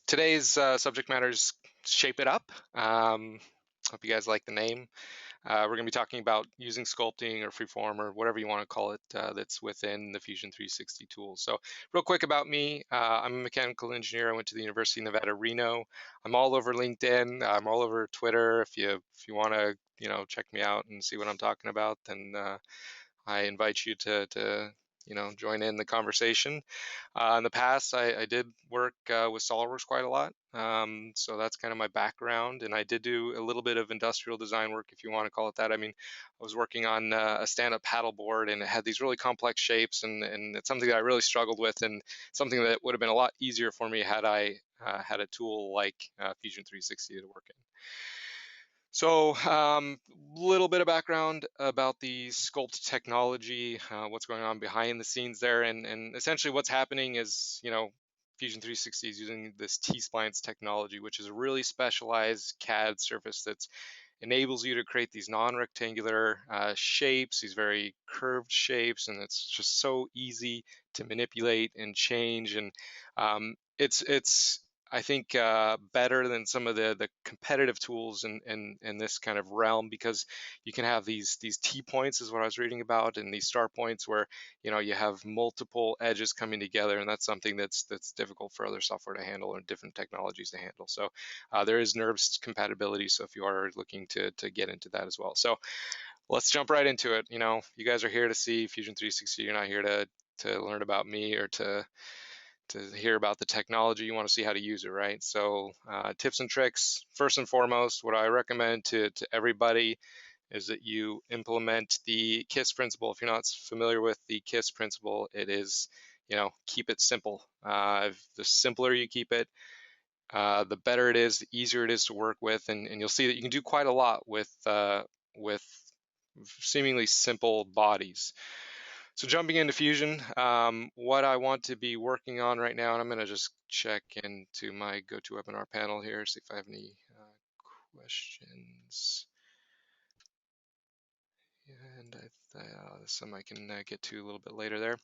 Today's subject matter is Shape It Up. Hope you guys like the name. We're going to be talking about using sculpting or freeform or whatever you want to call it that's within the Fusion 360 tools. So real quick about me, I'm a mechanical engineer. I went to the University of Nevada, Reno. I'm all over LinkedIn. I'm all over Twitter. If you want to, check me out and see what I'm talking about, then I invite you to join in the conversation. In the past, I did work with SolidWorks quite a lot, so that's kind of my background. And I did do a little bit of industrial design work, if you want to call it that. I mean, I was working on a stand-up paddleboard, and it had these really complex shapes, and it's something that I really struggled with, and something that would have been a lot easier for me had I had a tool like Fusion 360 to work in. So little bit of background about the sculpt technology, what's going on behind the scenes there, and essentially what's happening is, Fusion 360 is using this T-splines technology, which is a really specialized CAD surface that enables you to create these non-rectangular shapes, these very curved shapes, and it's just so easy to manipulate and change, and it's I think better than some of the competitive tools in this kind of realm, because you can have these T points is what I was reading about, and these star points where you have multiple edges coming together, and that's something that's difficult for other software to handle or different technologies to handle. So there is NURBS compatibility, so if you are looking to get into that as well. So let's jump right into it. You guys are here to see Fusion 360. You're not here to learn about me or to hear about the technology. You want to see how to use it, right? So tips and tricks. First and foremost, what I recommend to everybody is that you implement the KISS principle. If you're not familiar with the KISS principle, it is, keep it simple. The simpler you keep it, the better it is, the easier it is to work with, and you'll see that you can do quite a lot with seemingly simple bodies. So jumping into Fusion, what I want to be working on right now, and I'm going to just check into my GoToWebinar panel here, see if I have any questions. And some I can get to a little bit later there.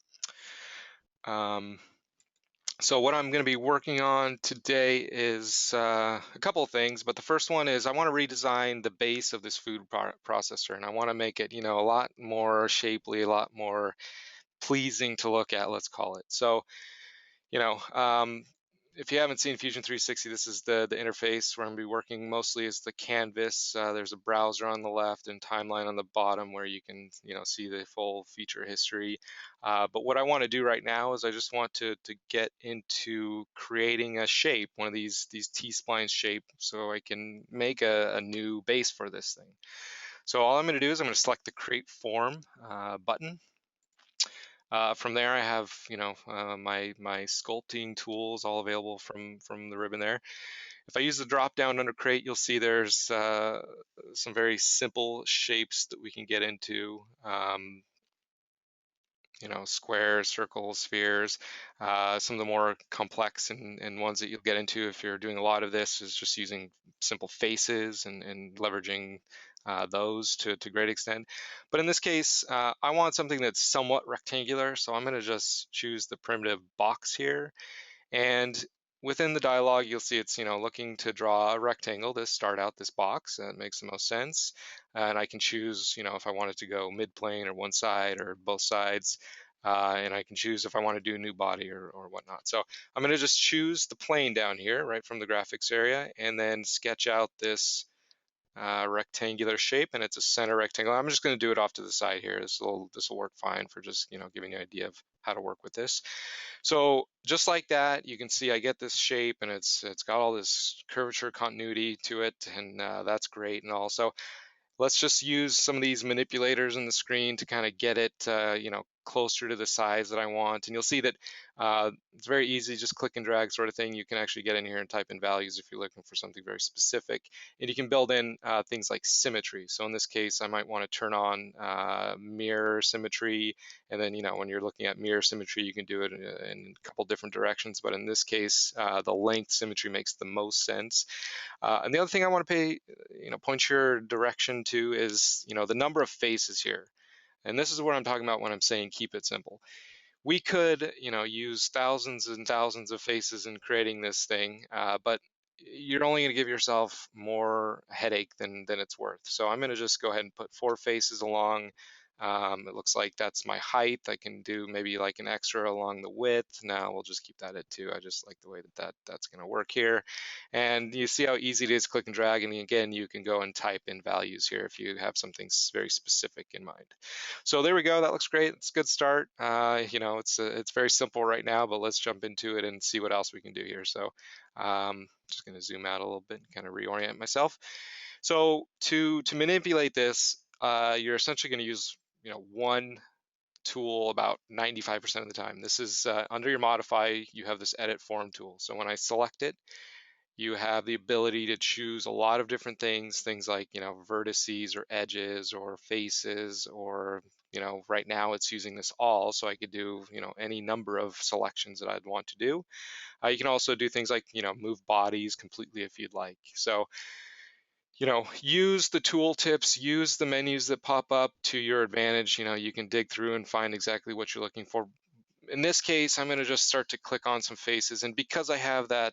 So what I'm going to be working on today is a couple of things, but the first one is I want to redesign the base of this food processor, and I want to make it, a lot more shapely, a lot more pleasing to look at, let's call it. So, if you haven't seen Fusion 360, this is the interface where I'm going to be working mostly as the canvas. There's a browser on the left and timeline on the bottom where you can, see the full feature history. But what I want to do right now is I just want to get into creating a shape, one of these T-spline shape, so I can make a new base for this thing. So all I'm going to do is I'm going to select the Create Form button. From there, I have my sculpting tools all available from the ribbon there. If I use the drop down under Create, you'll see there's some very simple shapes that we can get into. Squares, circles, spheres. Some of the more complex and ones that you'll get into if you're doing a lot of this is just using simple faces and leveraging those to a great extent. But in this case, I want something that's somewhat rectangular, so I'm going to just choose the primitive box here. And within the dialog, you'll see it's looking to draw a rectangle to start out this box. That makes the most sense. And I can choose if I wanted to go mid-plane or one side or both sides. And I can choose if I want to do a new body or whatnot. So I'm going to just choose the plane down here right from the graphics area and then sketch out this rectangular shape, and it's a center rectangle. I'm just going to do it off to the side here. This will work fine for just giving you an idea of how to work with this. So just like that, you can see I get this shape, and it's got all this curvature continuity to it, and that's great. And also, let's just use some of these manipulators in the screen to kind of get it, closer to the size that I want. And you'll see that it's very easy, just click and drag sort of thing. You can actually get in here and type in values if you're looking for something very specific. And you can build in things like symmetry. So in this case, I might want to turn on mirror symmetry. And then, when you're looking at mirror symmetry, you can do it in a couple different directions. But in this case, the length symmetry makes the most sense. And the other thing I want to point your direction to is, the number of faces here. And this is what I'm talking about when I'm saying keep it simple. we could, use thousands and thousands of faces in creating this thing, but you're only going to give yourself more headache than it's worth. So I'm going to just go ahead and put 4 faces along. It looks like that's my height. I can do maybe like an extra along the width. Now we'll just keep that at 2. I just like the way that's going to work here. And you see how easy it is, click and drag. And again, you can go and type in values here if you have something very specific in mind. So there we go. That looks great. It's a good start. It's very simple right now, but let's jump into it and see what else we can do here. So just going to zoom out a little bit and kind of reorient myself. So to manipulate this, you're essentially going to use one tool about 95% of the time. This is under your modify, you have this edit form tool. So when I select it, you have the ability to choose a lot of different things like, vertices or edges or faces, or, right now it's using this all, so I could do, any number of selections that I'd want to do. You can also do things like, move bodies completely if you'd like. So, use the tool tips, use the menus that pop up to your advantage. You can dig through and find exactly what you're looking for. In this case, I'm going to just start to click on some faces, and because I have that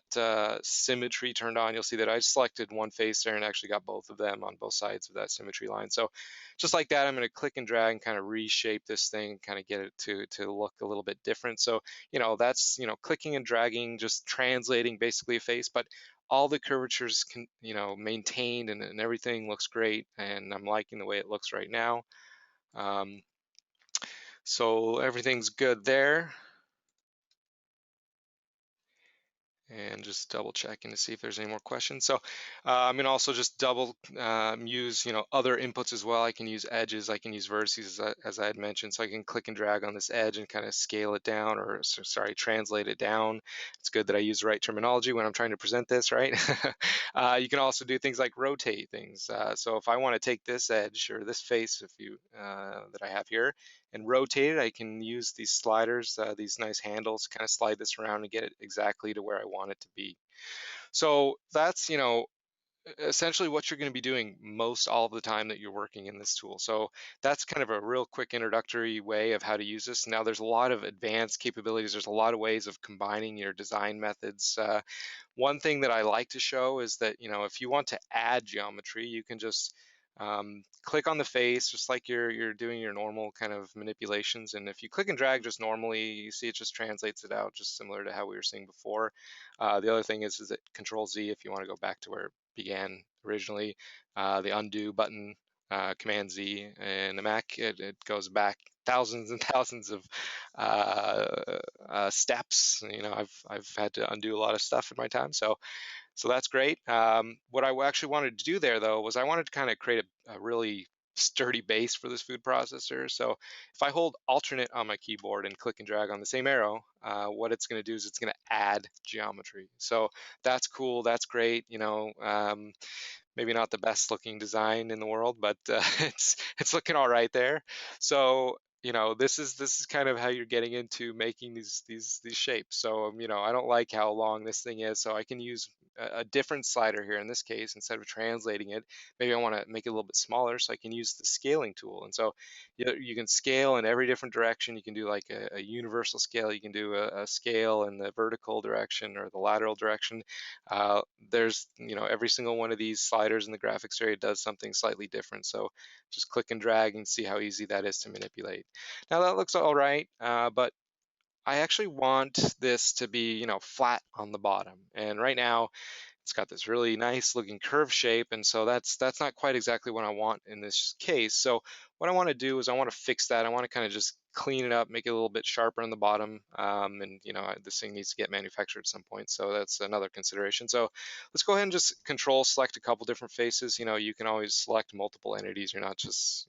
symmetry turned on, you'll see that I selected one face there and actually got both of them on both sides of that symmetry line. So just like that, I'm going to click and drag and kind of reshape this thing, kind of get it to look a little bit different. So that's clicking and dragging, just translating basically a face, but all the curvatures can maintained, and everything looks great, and I'm liking the way it looks right now. So everything's good there. And just double checking to see if there's any more questions. So I'm going to also just double use other inputs as well. I can use edges, I can use vertices as I had mentioned, so I can click and drag on this edge and kind of scale it down, or translate it down. It's good that I use the right terminology when I'm trying to present this, right? You can also do things like rotate things. So if I want to take this edge or this face, that I have here, and rotate it, I can use these sliders, these nice handles, kind of slide this around and get it exactly to where I want it to be. So that's, essentially what you're going to be doing most all of the time that you're working in this tool. So that's kind of a real quick introductory way of how to use this. Now there's a lot of advanced capabilities. There's a lot of ways of combining your design methods. One thing that I like to show is that, if you want to add geometry, you can just click on the face just like you're doing your normal kind of manipulations. And if you click and drag just normally, you see it just translates it out just similar to how we were seeing before. The other thing is that Control Z if you want to go back to where it began originally. The undo button, Command Z, and the Mac, it goes back thousands and thousands of steps. I've had to undo a lot of stuff in my time, so that's great. What I actually wanted to do there, though, was I wanted to kind of create a really sturdy base for this food processor. So if I hold alternate on my keyboard and click and drag on the same arrow, what it's going to do is it's going to add geometry. So that's cool. That's great. Maybe not the best looking design in the world, but it's looking all right there. So this is kind of how you're getting into making these shapes. So I don't like how long this thing is, so I can use a different slider here in this case. Instead of translating it, maybe I want to make it a little bit smaller, so I can use the scaling tool. And so you can scale in every different direction. You can do like a universal scale, you can do a scale in the vertical direction or the lateral direction. There's every single one of these sliders in the graphics area does something slightly different. So just click and drag and see how easy that is to manipulate. Now that looks all right, but I actually want this to be, flat on the bottom. And right now, it's got this really nice looking curve shape, and so that's not quite exactly what I want in this case. So what I want to do is I want to fix that. I want to kind of just clean it up, make it a little bit sharper on the bottom, and this thing needs to get manufactured at some point, so that's another consideration. So let's go ahead and just control select a couple different faces. You can always select multiple entities. You're not just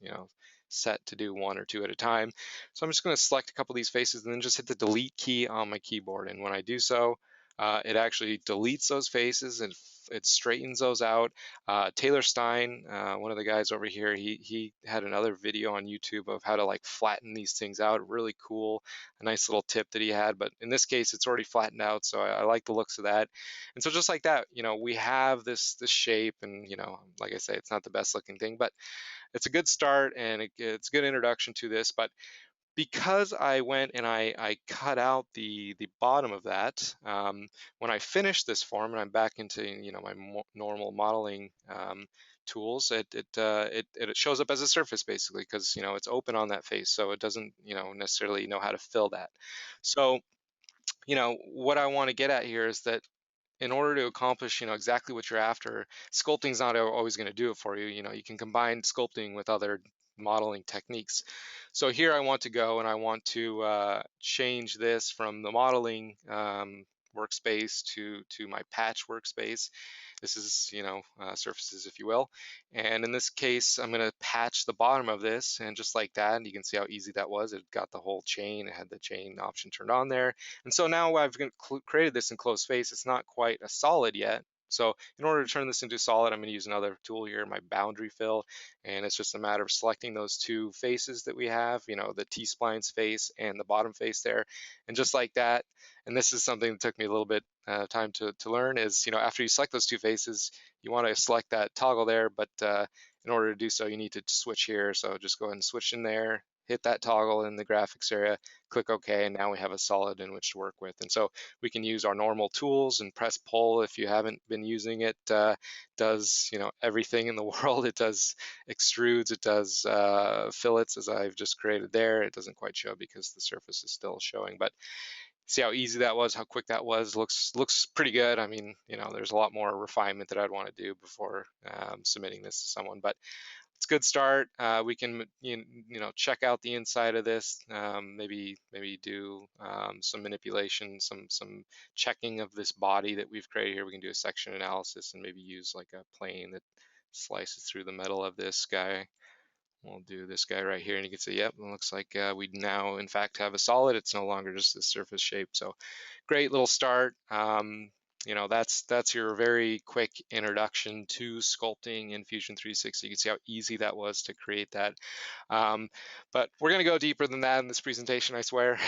set to do one or two at a time. So I'm just going to select a couple of these faces and then just hit the delete key on my keyboard, and when I do so, it actually deletes those faces and it straightens those out. Taylor Stein, one of the guys over here, he had another video on YouTube of how to like flatten these things out. Really cool, a nice little tip that he had. But in this case, it's already flattened out, so I like the looks of that. And so just like that, we have this shape, and like I say, it's not the best looking thing, but it's a good start and it's a good introduction to this. But because I went and I cut out the bottom of that, when I finish this form and I'm back into, my normal modeling tools, it shows up as a surface basically, because it's open on that face, so it doesn't necessarily know how to fill that. So what I want to get at here is that in order to accomplish exactly what you're after, sculpting's not always going to do it for you. You can combine sculpting with other modeling techniques. So here I want to go and I want to change this from the modeling workspace to my patch workspace. This is, surfaces, if you will. And in this case, I'm going to patch the bottom of this, and just like that, and you can see how easy that was. It got the whole chain. It had the chain option turned on there. And so now I've created this enclosed space. It's not quite a solid yet. So in order to turn this into solid, I'm going to use another tool here, my boundary fill. And it's just a matter of selecting those two faces that we have, the T-splines face and the bottom face there. And just like that, and this is something that took me a little bit time to learn, is after you select those two faces, you want to select that toggle there, but in order to do so, you need to switch here. So just go ahead and switch in there, hit that toggle in the graphics area, click OK, and now we have a solid in which to work with. And so we can use our normal tools and press pull. If you haven't been using it, does everything in the world. It does extrudes, it does fillets, as I've just created there. It doesn't quite show because the surface is still showing, but see how easy that was, how quick that was. Looks pretty good. I mean, there's a lot more refinement that I'd want to do before submitting this to someone, but it's a good start. We can check out the inside of this, maybe do some manipulation, some checking of this body that we've created here. We can do a section analysis and maybe use like a plane that slices through the metal of this guy. We'll do this guy right here, and you can see, yep, it looks like we now, in fact, have a solid. It's no longer just a surface shape. So great little start. That's your very quick introduction to sculpting in Fusion 360. You can see how easy that was to create that. But we're going to go deeper than that in this presentation, I swear.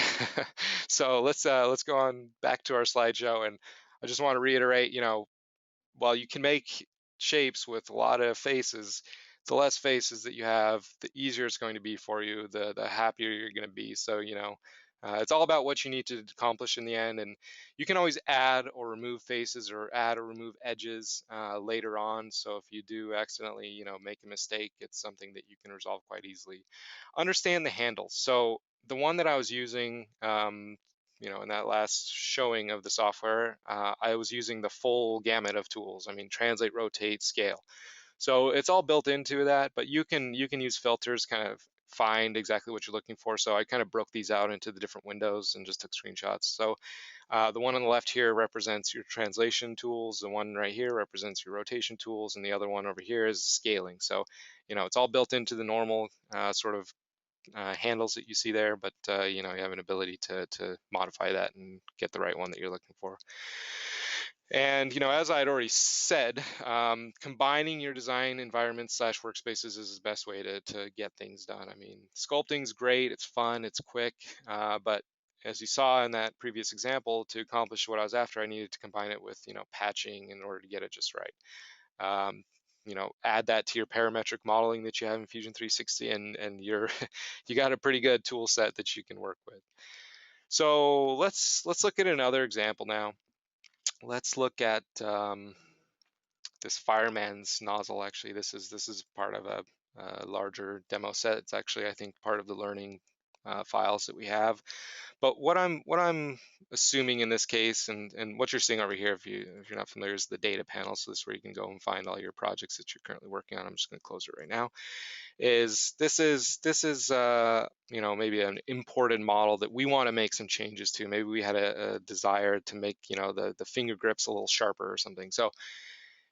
So let's go on back to our slideshow, and I just want to reiterate, while you can make shapes with a lot of faces, the less faces that you have, the easier it's going to be for you, the happier you're going to be. So, it's all about what you need to accomplish in the end. And you can always add or remove faces or add or remove edges later on. So if you do accidentally, make a mistake, it's something that you can resolve quite easily. Understand the handles. So the one that I was using, in that last showing of the software, I was using the full gamut of tools. I mean, translate, rotate, scale. So it's all built into that, but you can use filters, kind of find exactly what you're looking for. So I kind of broke these out into the different windows and just took screenshots. So the one on the left here represents your translation tools. The one right here represents your rotation tools, and the other one over here is scaling. So, it's all built into the normal sort of handles that you see there, but you have an ability to modify that and get the right one that you're looking for. And as I had already said, combining your design environments / workspaces is the best way to get things done. I mean, sculpting's great, it's fun, it's quick, but as you saw in that previous example, to accomplish what I was after, I needed to combine it with patching in order to get it just right. Add that to your parametric modeling that you have in Fusion 360, and you got a pretty good tool set that you can work with. So let's look at another example now. Let's look at this fireman's nozzle. Actually, this is part of a larger demo set. It's actually, I think, part of the learning files that we have. But what I'm assuming in this case, and what you're seeing over here, if you're not familiar, is the data panel. So this is where you can go and find all your projects that you're currently working on. I'm just going to close it right now. This is maybe an imported model that we want to make some changes to. Maybe we had a desire to make the finger grips a little sharper or something. So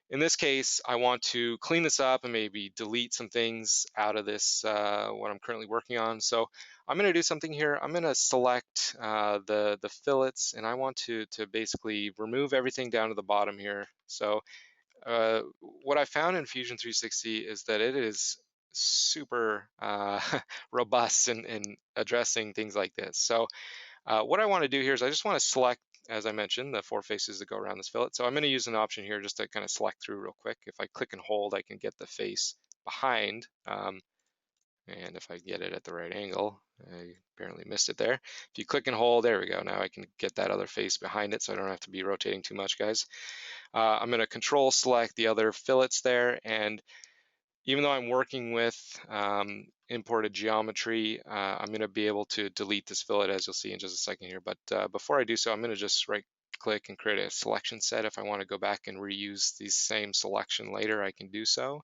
in this case, I want to clean this up and maybe delete some things out of this, what I'm currently working on. So I'm going to do something here. I'm going to select the fillets, and I want to basically remove everything down to the bottom here. So what I found in Fusion 360 is that it is super robust in addressing things like this. So what I want to do here is I just want to select, as I mentioned, the 4 faces that go around this fillet. So I'm going to use an option here just to kind of select through real quick. If I click and hold, I can get the face behind. And if I get it at the right angle, I apparently missed it there. If you click and hold, there we go. Now I can get that other face behind it, so I don't have to be rotating too much, guys. I'm going to control select the other fillets there, and even though I'm working with imported geometry, I'm going to be able to delete this fillet, as you'll see in just a second here. But before I do so, I'm going to just right click and create a selection set. If I want to go back and reuse the same selection later, I can do so.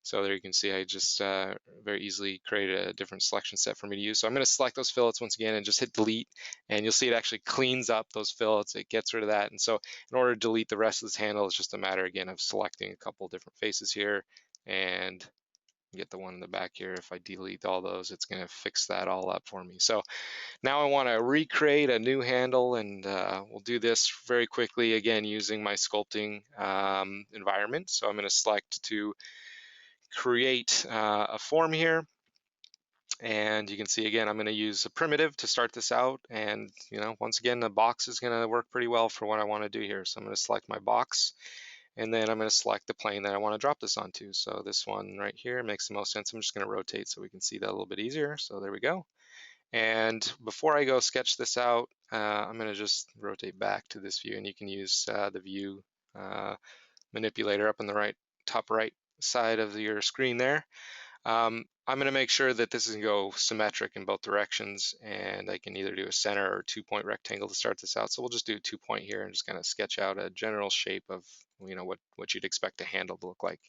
So there you can see I just very easily created a different selection set for me to use. So I'm going to select those fillets once again and just hit delete, and you'll see it actually cleans up those fillets. It gets rid of that. And so in order to delete the rest of this handle, it's just a matter again of selecting a couple different faces here and get the one in the back here. If I delete all those, it's going to fix that all up for me. So now I want to recreate a new handle, and we'll do this very quickly again using my sculpting environment. So I'm going to select to create a form here, and you can see again I'm going to use a primitive to start this out, and once again the box is going to work pretty well for what I want to do here. So I'm going to select my box, and then I'm going to select the plane that I want to drop this onto. So this one right here makes the most sense. I'm just going to rotate so we can see that a little bit easier. So there we go. And before I go sketch this out, I'm going to just rotate back to this view, and you can use the view manipulator up on the top right side of your screen there. I'm going to make sure that this is going to go symmetric in both directions, and I can either do a center or 2-point rectangle to start this out. So we'll just do a 2-point here and just kind of sketch out a general shape of what you'd expect a handle to look like.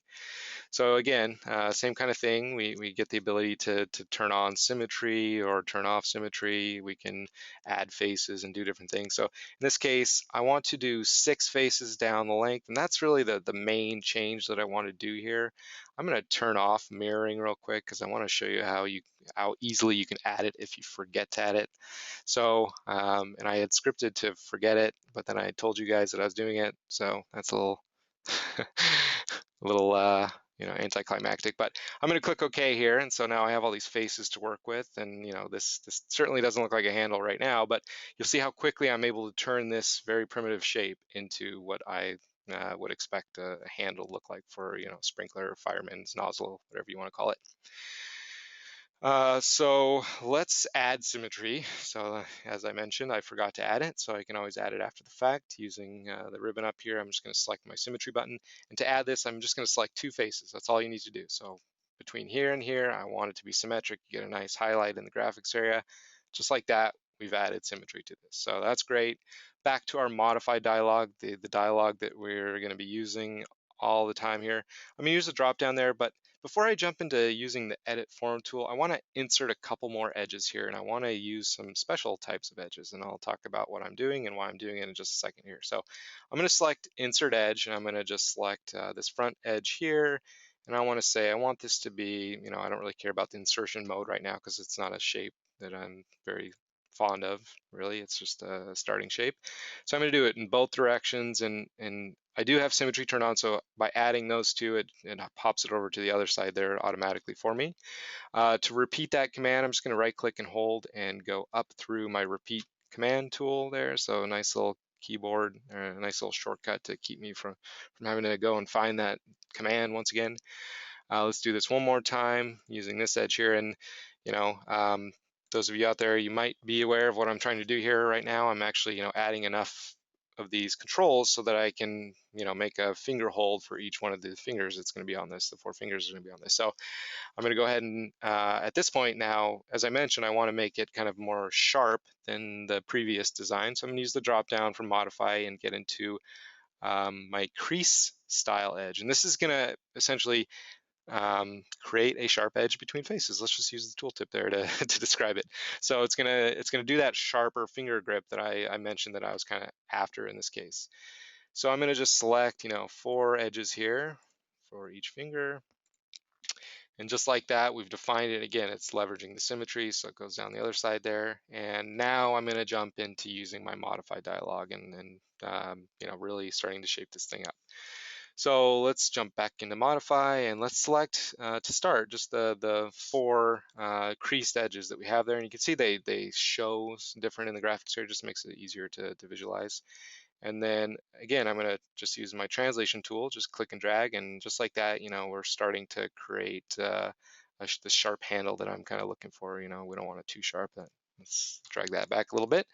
So again, same kind of thing. We get the ability to turn on symmetry or turn off symmetry. We can add faces and do different things. So in this case, I want to do 6 faces down the length, and that's really the main change that I want to do here. I'm going to turn off mirroring real quick because I want to show you how easily you can add it if you forget to add it. So, and I had scripted to forget it, but then I told you guys that I was doing it. So that's a little, a little, anticlimactic, but I'm going to click OK here. And so now I have all these faces to work with. And, this certainly doesn't look like a handle right now, but you'll see how quickly I'm able to turn this very primitive shape into what I would expect a handle look like for, sprinkler, fireman's nozzle, whatever you want to call it. So let's add symmetry. So as I mentioned, I forgot to add it, so I can always add it after the fact using the ribbon up here. I'm just going to select my symmetry button, and to add this, I'm just going to select 2 faces. That's all you need to do. So between here and here, I want it to be symmetric. You get a nice highlight in the graphics area. Just like that, we've added symmetry to this. So that's great. Back to our modify dialog, the dialog that we're going to be using all the time here. I'm going to use the drop down there, but before I jump into using the edit form tool, I want to insert a couple more edges here, and I want to use some special types of edges, and I'll talk about what I'm doing and why I'm doing it in just a second here. So I'm going to select insert edge, and I'm going to just select this front edge here, and I want to say I want this to be, I don't really care about the insertion mode right now because it's not a shape that I'm very fond of, really. It's just a starting shape. So I'm going to do it in both directions, and I do have symmetry turned on, so by adding those two, it pops it over to the other side there automatically for me. To repeat that command, I'm just going to right click and hold and go up through my repeat command tool there. So a nice little keyboard, a nice little shortcut to keep me from having to go and find that command once again. Let's do this one more time using this edge here. And, those of you out there, you might be aware of what I'm trying to do here right now. I'm actually, adding enough of these controls so that I can, make a finger hold for each one of the fingers that's going to be on this. The 4 fingers are going to be on this. So I'm going to go ahead and at this point now, as I mentioned, I want to make it kind of more sharp than the previous design. So I'm going to use the drop down from modify and get into my crease style edge. And this is going to essentially create a sharp edge between faces. Let's just use the tooltip there to, to describe it. So it's gonna do that sharper finger grip that I mentioned that I was kind of after in this case. So I'm gonna just select 4 edges here for each finger. And just like that, we've defined it. Again, it's leveraging the symmetry, so it goes down the other side there. And now I'm going to jump into using my modify dialog and really starting to shape this thing up. So let's jump back into modify, and let's select to start just the 4 creased edges that we have there. And you can see they show different in the graphics here. Just makes it easier to visualize. And then again, I'm going to just use my translation tool, just click and drag, and just like that, we're starting to create the sharp handle that I'm kind of looking for. You know, we don't want it too sharp. Let's drag that back a little bit.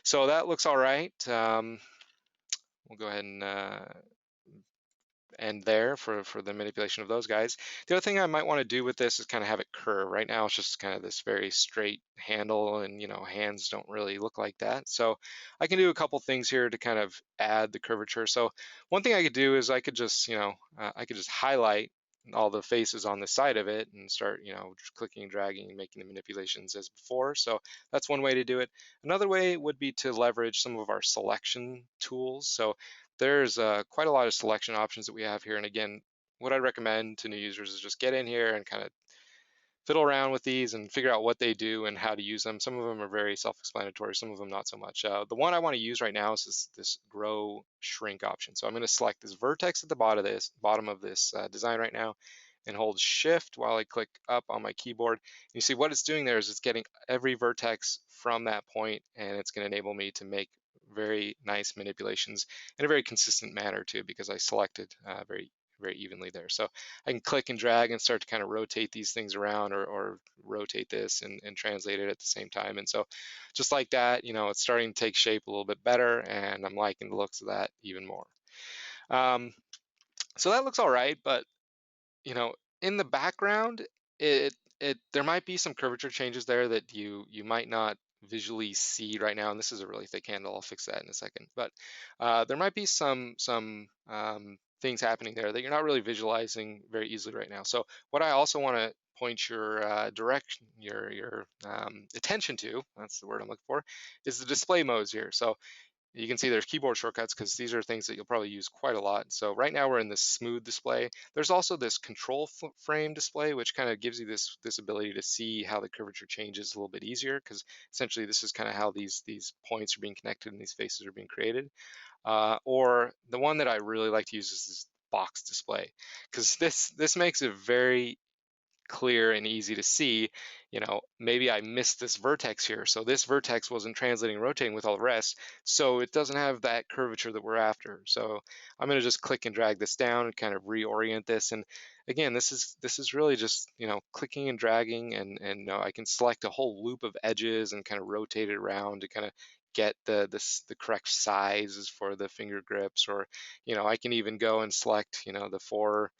So that looks all right. We'll go ahead and end there for the manipulation of those guys. The other thing I might want to do with this is kind of have it curve. Right now it's just kind of this very straight handle, and you know, hands don't really look like that. So I can do a couple things here to kind of add the curvature. So one thing I could do is I could just, you know, I could just highlight all the faces on the side of it and start, you know, just clicking and dragging and making the manipulations as before. So that's one way to do it. Another way would be to leverage some of our selection tools. So there's quite a lot of selection options that we have here. And again, what I recommend to new users is just get in here and kind of fiddle around with these and figure out what they do and how to use them. Some of them are very self-explanatory, some of them not so much. The one I want to use right now is this grow shrink option. So I'm going to select this vertex at the bottom of this design right now, and hold shift while I click up on my keyboard. And you see what it's doing there is it's getting every vertex from that point, and it's going to enable me to make very nice manipulations in a very consistent manner too, because I selected very evenly there. So I can click and drag and start to kind of rotate these things around, or rotate this and translate it at the same time. And so just like that, you know, it's starting to take shape a little bit better, and I'm liking the looks of that even more. So that looks all right, but you know, in the background, it there might be some curvature changes there that you might not visually see right now. And this is a really thick handle. I'll fix that in a second. But there might be some things happening there that you're not really visualizing very easily right now. So what I also want to point your attention to, that's the word I'm looking for, is the display modes here. So you can see there's keyboard shortcuts because these are things that you'll probably use quite a lot. So right now we're in this smooth display. There's also this control frame display, which kind of gives you this ability to see how the curvature changes a little bit easier, because essentially this is kind of how these points are being connected and these faces are being created. Or the one that I really like to use is this box display, because this makes it very clear and easy to see, you know, maybe I missed this vertex here. So this vertex wasn't translating, rotating with all the rest. So it doesn't have that curvature that we're after. So I'm going to just click and drag this down and kind of reorient this. And again, this is really just, you know, clicking and dragging, and you know, I can select a whole loop of edges and kind of rotate it around to kind of get the correct sizes for the finger grips. Or, you know, I can even go and select, you know, the 4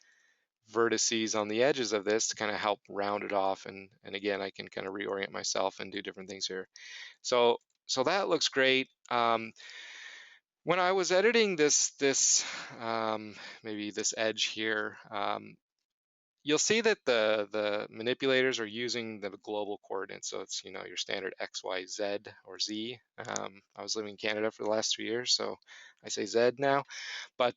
vertices on the edges of this to kind of help round it off. And again, I can kind of reorient myself and do different things here. So that looks great. When I was editing this maybe this edge here, you'll see that the manipulators are using the global coordinates. So it's, you know, your standard X, Y, Z, or Z. I was living in Canada for the last 3 years, so I say Z now. But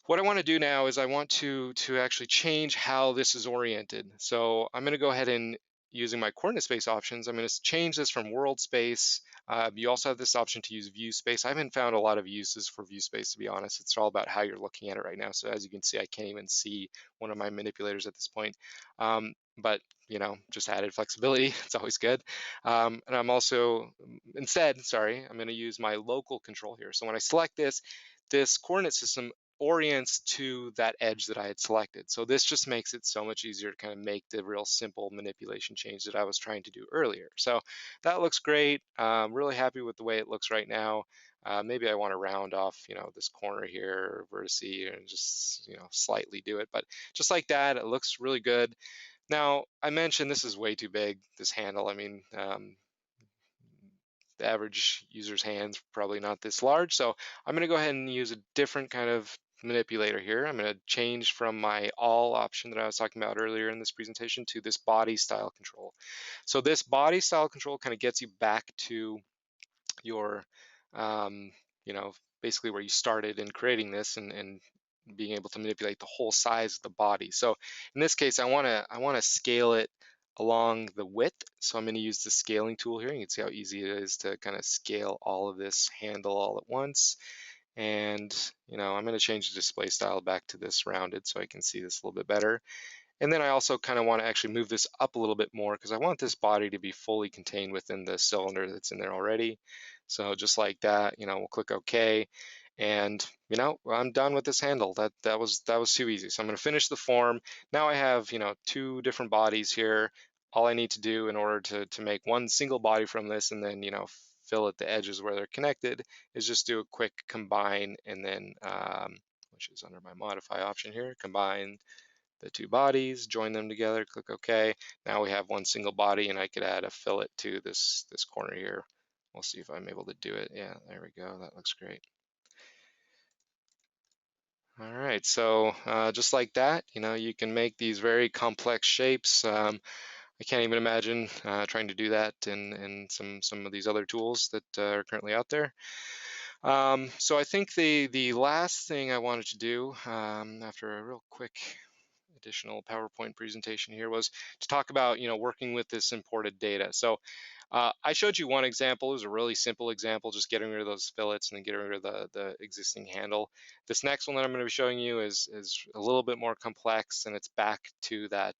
what I want to do now is I want to actually change how this is oriented. So I'm going to go ahead and, using my coordinate space options, I'm going to change this from world space. You also have this option to use view space. I haven't found a lot of uses for view space, to be honest. It's all about how you're looking at it right now. So as you can see, I can't even see one of my manipulators at this point. But you know, just added flexibility. It's always good. And I'm also, instead, sorry, I'm going to use my local control here. So when I select this coordinate system orients to that edge that I had selected. So this just makes it so much easier to kind of make the real simple manipulation change that I was trying to do earlier. So that looks great. I'm really happy with the way it looks right now. Maybe I want to round off, you know, this corner here, vertex, and just, you know, slightly do it. But just like that, it looks really good. Now, I mentioned this is way too big, this handle. I mean, the average user's hand's probably not this large. So I'm going to go ahead and use a different kind of manipulator here. I'm going to change from my all option that I was talking about earlier in this presentation to this body style control. So this body style control kind of gets you back to your, you know, basically where you started in creating this, and being able to manipulate the whole size of the body. So in this case, I want to scale it along the width. So I'm going to use the scaling tool here. You can see how easy it is to kind of scale all of this handle all at once. And, you know, I'm going to change the display style back to this rounded so I can see this a little bit better. And then I also kind of want to actually move this up a little bit more, because I want this body to be fully contained within the cylinder that's in there already. So just like that, you know, we'll click OK. And you know, I'm done with this handle. That was too easy. So I'm going to finish the form. Now I have, you know, two different bodies here. All I need to do in order to make one single body from this, and then, you know, fill at the edges where they're connected, is just do a quick combine, and then which is under my modify option here, combine the two bodies, join them together, click OK. Now we have one single body, and I could add a fillet to this corner here. We'll see if I'm able to do it. Yeah, there we go. That looks great. All right, so just like that, you know, you can make these very complex shapes. I can't even imagine trying to do that in some of these other tools that are currently out there. So I think the last thing I wanted to do after a real quick additional PowerPoint presentation here was to talk about, you know, working with this imported data. So I showed you one example. It was a really simple example, just getting rid of those fillets and then getting rid of the existing handle. This next one that I'm going to be showing you is a little bit more complex, and it's back to that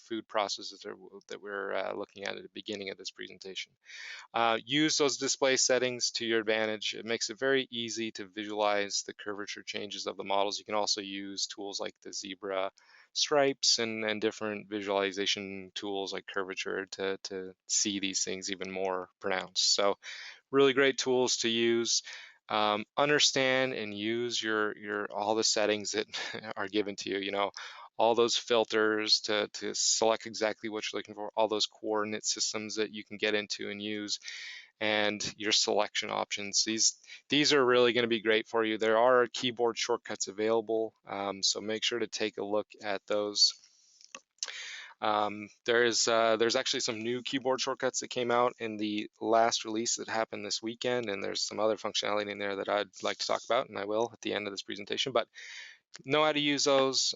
food processes that we're looking at the beginning of this presentation. Use those display settings to your advantage. It makes it very easy to visualize the curvature changes of the models. You can also use tools like the zebra stripes and different visualization tools like curvature to see these things even more pronounced. So really great tools to use. Understand and use your all the settings that are given to you. You know, all those filters to select exactly what you're looking for, all those coordinate systems that you can get into and use, and your selection options. These are really going to be great for you. There are keyboard shortcuts available, so make sure to take a look at those. There's actually some new keyboard shortcuts that came out in the last release that happened this weekend, and there's some other functionality in there that I'd like to talk about, and I will at the end of this presentation. But know how to use those.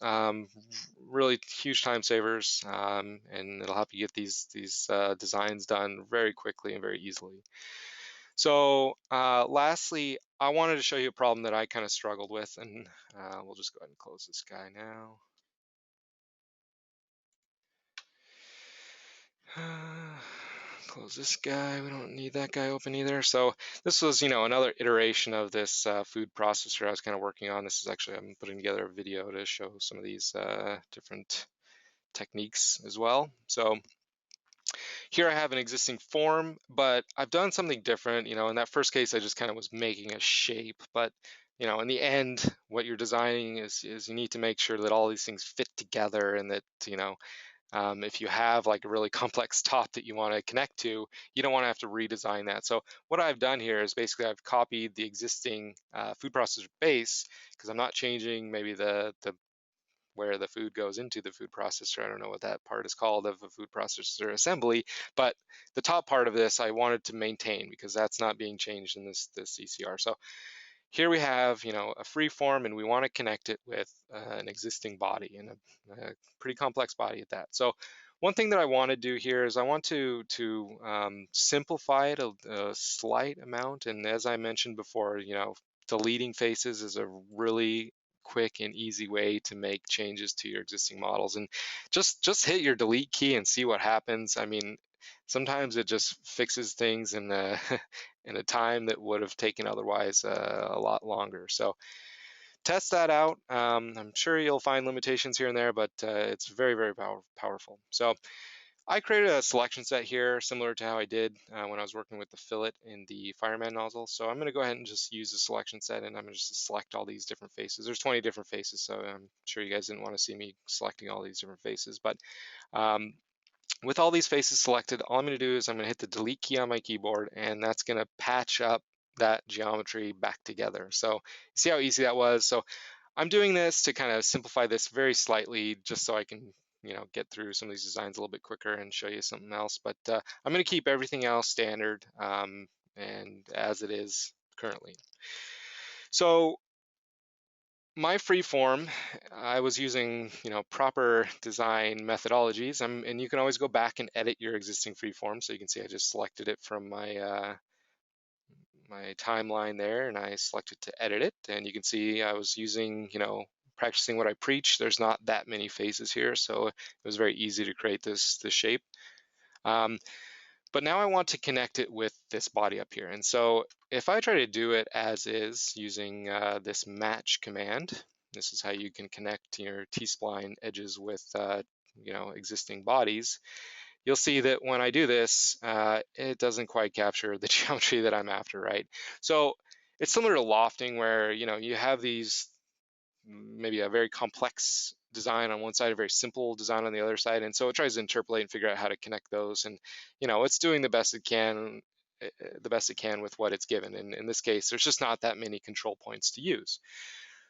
Really huge time savers, and it'll help you get these designs done very quickly and very easily. So lastly, I wanted to show you a problem that I kind of struggled with, and we'll just go ahead and close this guy now. Close this guy. We don't need that guy open either. So this was, you know, another iteration of this food processor I was kind of working on. This is actually, I'm putting together a video to show some of these different techniques as well. So here I have an existing form, but I've done something different. You know, in that first case, I just kind of was making a shape, but you know, in the end, what you're designing is you need to make sure that all these things fit together, and that, you know, if you have like a really complex top that you want to connect to, you don't want to have to redesign that. So what I've done here is basically I've copied the existing food processor base, because I'm not changing maybe the where the food goes into the food processor. I don't know what that part is called of a food processor assembly, but the top part of this I wanted to maintain because that's not being changed in this ECR. So here we have, you know, a free form, and we want to connect it with an existing body, and a pretty complex body at that. So one thing that I want to do here is I want to simplify it a slight amount. And as I mentioned before, you know, deleting faces is a really quick and easy way to make changes to your existing models. And just hit your delete key and see what happens. I mean, sometimes it just fixes things in in a time that would have taken otherwise a lot longer. So test that out. I'm sure you'll find limitations here and there, but it's very, very powerful. So I created a selection set here, similar to how I did when I was working with the fillet in the fireman nozzle. So I'm going to go ahead and just use the selection set, and I'm going to just select all these different faces. There's 20 different faces, so I'm sure you guys didn't want to see me selecting all these different faces, but with all these faces selected, all I'm going to do is I'm going to hit the delete key on my keyboard, and that's going to patch up that geometry back together. So see how easy that was? So I'm doing this to kind of simplify this very slightly, just so I can, you know, get through some of these designs a little bit quicker and show you something else. But I'm going to keep everything else standard and as it is currently. So my free form, I was using, you know, proper design methodologies, and you can always go back and edit your existing free form. So you can see I just selected it from my my timeline there, and I selected to edit it, and you can see I was using, you know, practicing what I preach. There's not that many faces here, so it was very easy to create this shape. But now I want to connect it with this body up here. And so if I try to do it as is using this match command, this is how you can connect your T-spline edges with existing bodies. You'll see that when I do this, it doesn't quite capture the geometry that I'm after, right? So it's similar to lofting, where you have these maybe a very complex design on one side, a very simple design on the other side, and so it tries to interpolate and figure out how to connect those, and it's doing the best it can, with what it's given. And in this case, there's just not that many control points to use.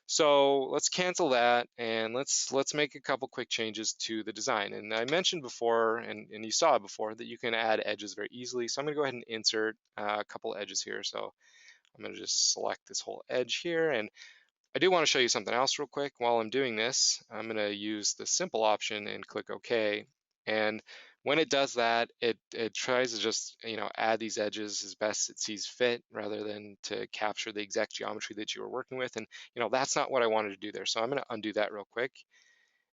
So let's cancel that, and let's make a couple quick changes to the design. And I mentioned before, and you saw it before, that you can add edges very easily. So I'm going to go ahead and insert a couple edges here. So I'm going to just select this whole edge here, and I do want to show you something else real quick. While I'm doing this, I'm going to use the simple option and click OK. And when it does that, it tries to just add these edges as best it sees fit, rather than to capture the exact geometry that you were working with. And that's not what I wanted to do there. So I'm going to undo that real quick.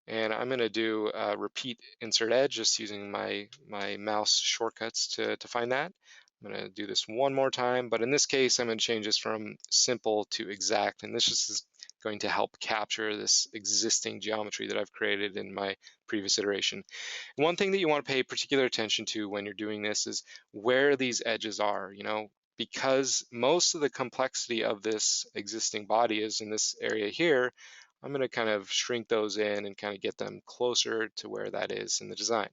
And I'm going to do repeat insert edge, just using my mouse shortcuts to find that. I'm going to do this one more time, but in this case, I'm going to change this from simple to exact. And this just is going to help capture this existing geometry that I've created in my previous iteration. One thing that you want to pay particular attention to when you're doing this is where these edges are, because most of the complexity of this existing body is in this area here. I'm going to kind of shrink those in and kind of get them closer to where that is in the design.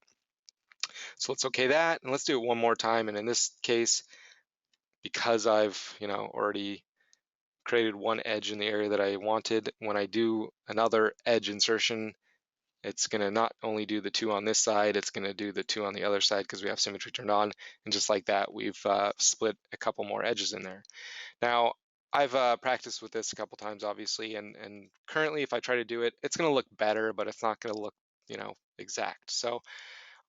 So let's OK that, and let's do it one more time. And in this case, because I've already created one edge in the area that I wanted, when I do another edge insertion, it's going to not only do the two on this side, it's going to do the two on the other side, because we have symmetry turned on. And just like that, we've split a couple more edges in there. Now, I've practiced with this a couple times, obviously, and currently if I try to do it, it's going to look better, but it's not going to look exact. So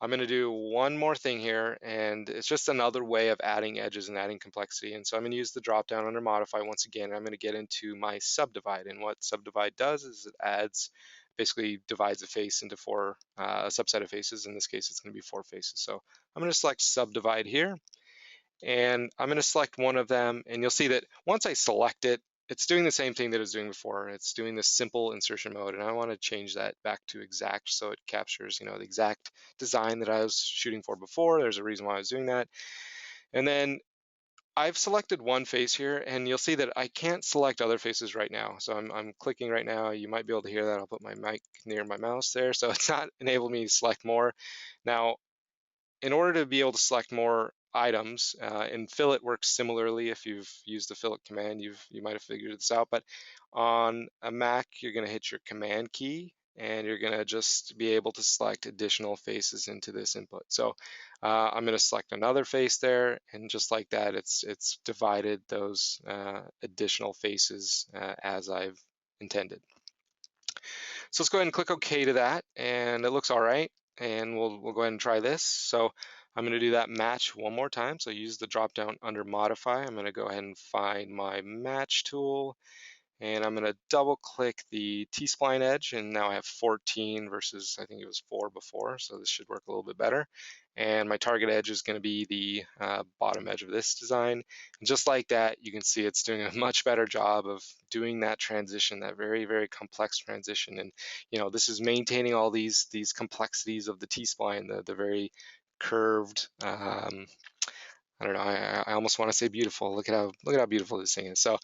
I'm going to do one more thing here, and it's just another way of adding edges and adding complexity. And so I'm going to use the drop down under modify once again, and I'm going to get into my subdivide. And what subdivide does is it basically divides a face into a subset of faces. In this case, it's going to be 4 faces. So I'm going to select subdivide here, and I'm going to select one of them, and you'll see that once I select it, it's doing the same thing that it was doing before. It's doing this simple insertion mode, and I want to change that back to exact, so it captures the exact design that I was shooting for before. There's a reason why I was doing that. And then I've selected one face here, and you'll see that I can't select other faces right now. So I'm clicking right now. You might be able to hear that. I'll put my mic near my mouse there, so it's not enabling me to select more. Now, in order to be able to select more items, and fillet works similarly. If you've used the fillet command, you might have figured this out. But on a Mac, you're going to hit your command key, and you're going to just be able to select additional faces into this input. So I'm going to select another face there, and just like that, it's divided those additional faces as I've intended. So let's go ahead and click OK to that, and it looks all right. And we'll go ahead and try this. So I'm going to do that match one more time. So use the drop down under modify. I'm going to go ahead and find my match tool, and I'm going to double click the T-spline edge, and now I have 14 versus I think it was 4 before, so this should work a little bit better. And my target edge is going to be the bottom edge of this design. And just like that, you can see it's doing a much better job of doing that transition, that very, very complex transition. And this is maintaining all these complexities of the T-spline, the very curved, I don't know. I almost want to say beautiful. Look at how beautiful this thing is. So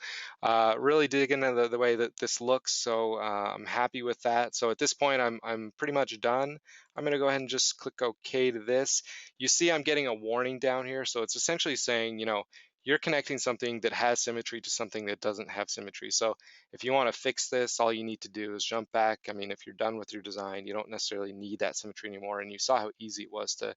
really dig into the way that this looks. So I'm happy with that. So at this point, I'm pretty much done. I'm going to go ahead and just click OK to this. You see I'm getting a warning down here. So it's essentially saying, you're connecting something that has symmetry to something that doesn't have symmetry. So if you want to fix this, all you need to do is jump back. I mean, if you're done with your design, you don't necessarily need that symmetry anymore. And you saw how easy it was to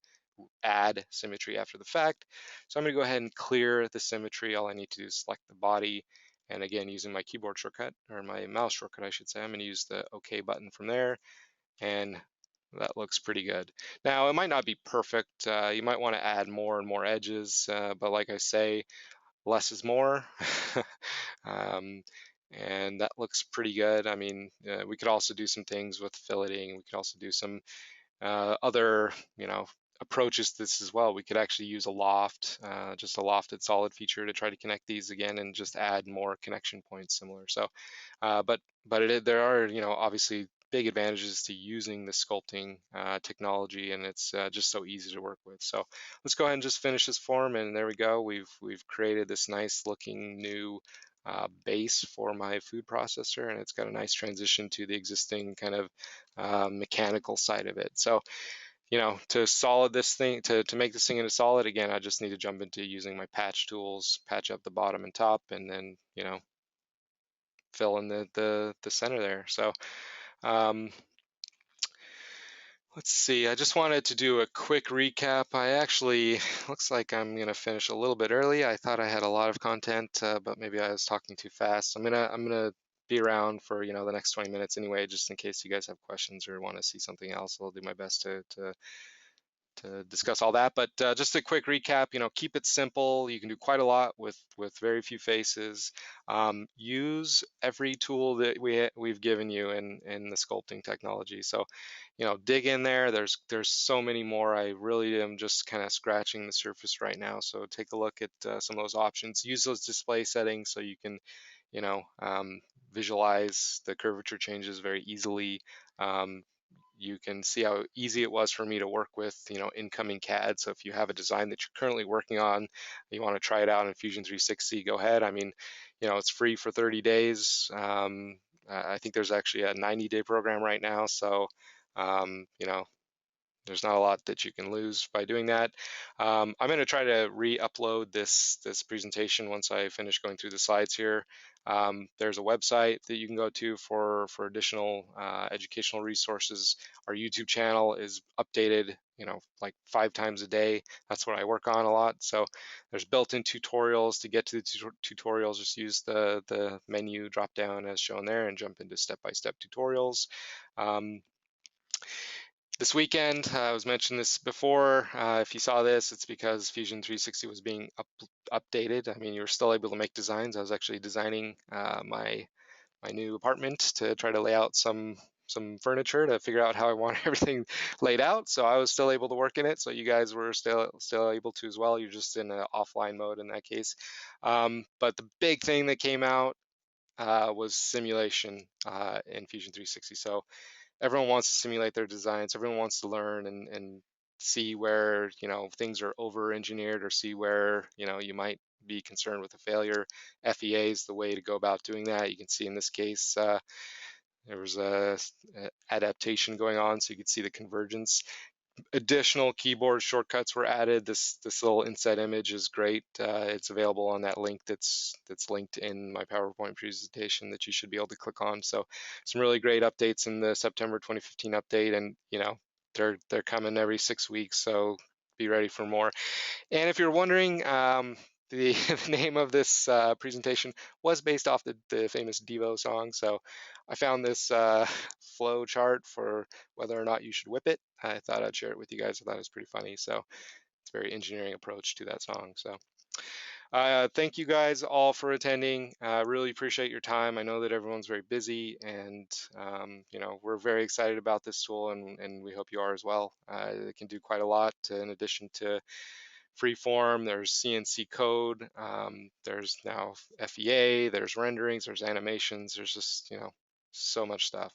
add symmetry after the fact. So I'm going to go ahead and clear the symmetry. All I need to do is select the body, and again, using my keyboard shortcut, or my mouse shortcut I should say, I'm going to use the OK button from there, and that looks pretty good. Now, it might not be perfect. You might want to add more and more edges, but like I say, less is more. And that looks pretty good. I mean, we could also do some things with filleting. We could also do some other, approaches to this as well. We could actually use a loft, just a lofted solid feature to try to connect these again and just add more connection points similar. So, but there are, obviously big advantages to using the sculpting technology, and it's just so easy to work with. So let's go ahead and just finish this form, and there we go. We've created this nice looking new base for my food processor, and it's got a nice transition to the existing kind of mechanical side of it. So to solid this thing, to make this thing into solid, again, I just need to jump into using my patch tools, patch up the bottom and top, and then, fill in the center there. So let's see, I just wanted to do a quick recap. I actually, looks like I'm gonna finish a little bit early. I thought I had a lot of content, but maybe I was talking too fast. I'm gonna be around for, the next 20 minutes anyway, just in case you guys have questions or want to see something else. I'll do my best to discuss all that. But just a quick recap, keep it simple. You can do quite a lot with very few faces. Use every tool that we've given you in the sculpting technology. So, dig in there. There's so many more. I really am just kind of scratching the surface right now. So take a look at some of those options. Use those display settings so you can, visualize the curvature changes very easily. You can see how easy it was for me to work with, incoming CAD. So if you have a design that you're currently working on, you want to try it out in Fusion 360, go ahead. I mean, it's free for 30 days. I think there's actually a 90-day program right now. So, there's not a lot that you can lose by doing that. I'm going to try to re-upload this presentation once I finish going through the slides here. There's a website that you can go to for additional educational resources. Our YouTube channel is updated, like 5 times a day. That's what I work on a lot. So there's built-in tutorials. To get to the tutorials, just use the menu drop down as shown there and jump into step-by-step tutorials. This weekend, I was mentioning this before, if you saw this, it's because Fusion 360 was being updated. I mean, you were still able to make designs. I was actually designing my new apartment to try to lay out some furniture to figure out how I want everything laid out. So I was still able to work in it. So you guys were still able to as well. You're just in an offline mode in that case. But the big thing that came out was simulation in Fusion 360. So everyone wants to simulate their designs. Everyone wants to learn and see where, things are over engineered, or see where, you might be concerned with a failure. FEA is the way to go about doing that. You can see in this case, there was a adaptation going on, so you could see the convergence. Additional keyboard shortcuts were added. This little inset image is great. It's available on that link that's linked in my PowerPoint presentation that you should be able to click on. So some really great updates in the September 2015 update, and they're coming every 6 weeks, so be ready for more. And if you're wondering, the name of this presentation was based off the famous Devo song. So I found this flow chart for whether or not you should whip it. I thought I'd share it with you guys. I thought it was pretty funny. So it's a very engineering approach to that song. So thank you guys all for attending. Really appreciate your time. I know that everyone's very busy, and we're very excited about this tool, and we hope you are as well. It can do quite a lot in addition to freeform. There's CNC code. There's now FEA. There's renderings. There's animations. There's just so much stuff.